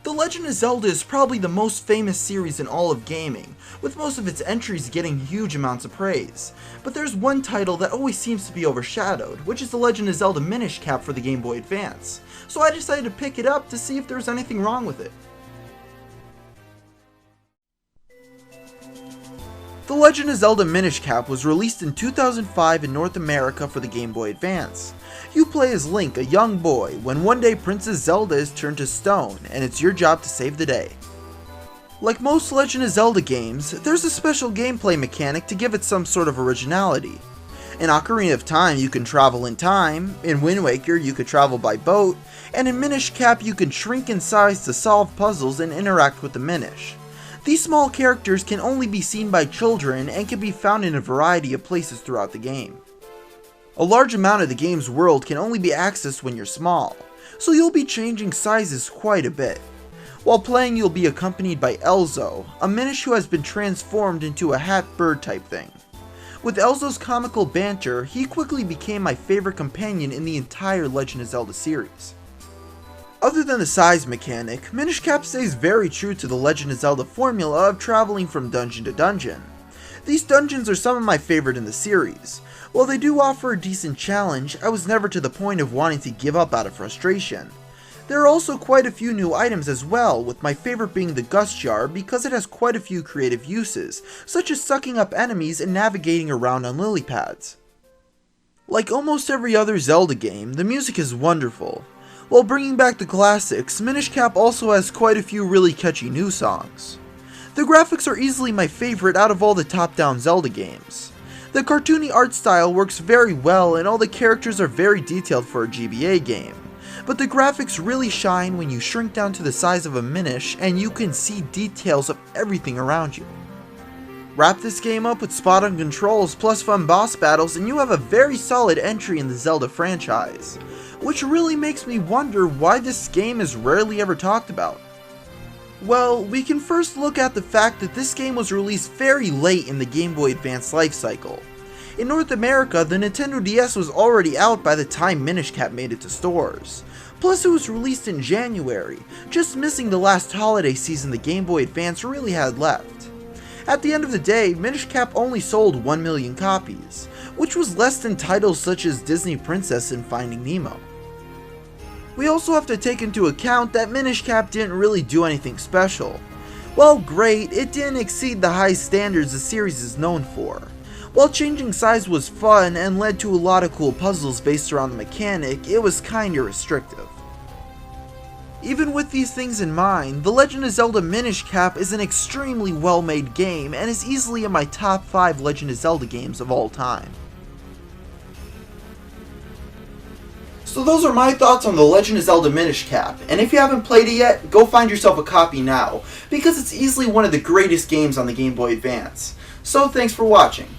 The Legend of Zelda is probably the most famous series in all of gaming, with most of its entries getting huge amounts of praise. But there's one title that always seems to be overshadowed, which is the Legend of Zelda Minish cap for the Game Boy Advance, so I decided to pick it up to see if there was anything wrong with it. The Legend of Zelda Minish cap was released in 2005 in North America for the Game Boy Advance. You play as Link, a young boy, when one day Princess Zelda is turned to stone, and it's your job to save the day. Like most Legend of Zelda games, there's a special gameplay mechanic to give it some sort of originality. In Ocarina of Time you can travel in time, in Wind Waker you could travel by boat, and in Minish Cap you can shrink in size to solve puzzles and interact with the Minish. These small characters can only be seen by children and can be found in a variety of places throughout the game. A large amount of the game's world can only be accessed when you're small, so you'll be changing sizes quite a bit. While playing you'll be accompanied by Elzo, a Minish who has been transformed into a hat bird type thing. With Elzo's comical banter, he quickly became my favorite companion in the entire Legend of Zelda series. Other than the size mechanic, Minish Cap stays very true to the Legend of Zelda formula of traveling from dungeon to dungeon. These dungeons are some of my favorite in the series. While they do offer a decent challenge, I was never to the point of wanting to give up out of frustration. There are also quite a few new items as well, with my favorite being the Gust Jar because it has quite a few creative uses, such as sucking up enemies and navigating around on lily pads. Like almost every other Zelda game, the music is wonderful. While bringing back the classics, Minish Cap also has quite a few really catchy new songs. The graphics are easily my favorite out of all the top-down Zelda games. The cartoony art style works very well and all the characters are very detailed for a GBA game, but the graphics really shine when you shrink down to the size of a Minish and you can see details of everything around you. Wrap this game up with spot-on controls plus fun boss battles and you have a very solid entry in the Zelda franchise, which really makes me wonder why this game is rarely ever talked about. Well, we can first look at the fact that this game was released very late in the Game Boy Advance lifecycle. In North America, the Nintendo DS was already out by the time Minish Cap made it to stores. Plus it was released in January, just missing the last holiday season the Game Boy Advance really had left. At the end of the day, Minish Cap only sold 1 million copies, which was less than titles such as Disney Princess and Finding Nemo. We also have to take into account that Minish Cap didn't really do anything special. While great, it didn't exceed the high standards the series is known for. While changing size was fun and led to a lot of cool puzzles based around the mechanic, it was kinda restrictive. Even with these things in mind, The Legend of Zelda Minish Cap is an extremely well-made game and is easily in my top 5 Legend of Zelda games of all time. So those are my thoughts on The Legend of Zelda Minish Cap, and if you haven't played it yet, go find yourself a copy now, because it's easily one of the greatest games on the Game Boy Advance. So thanks for watching.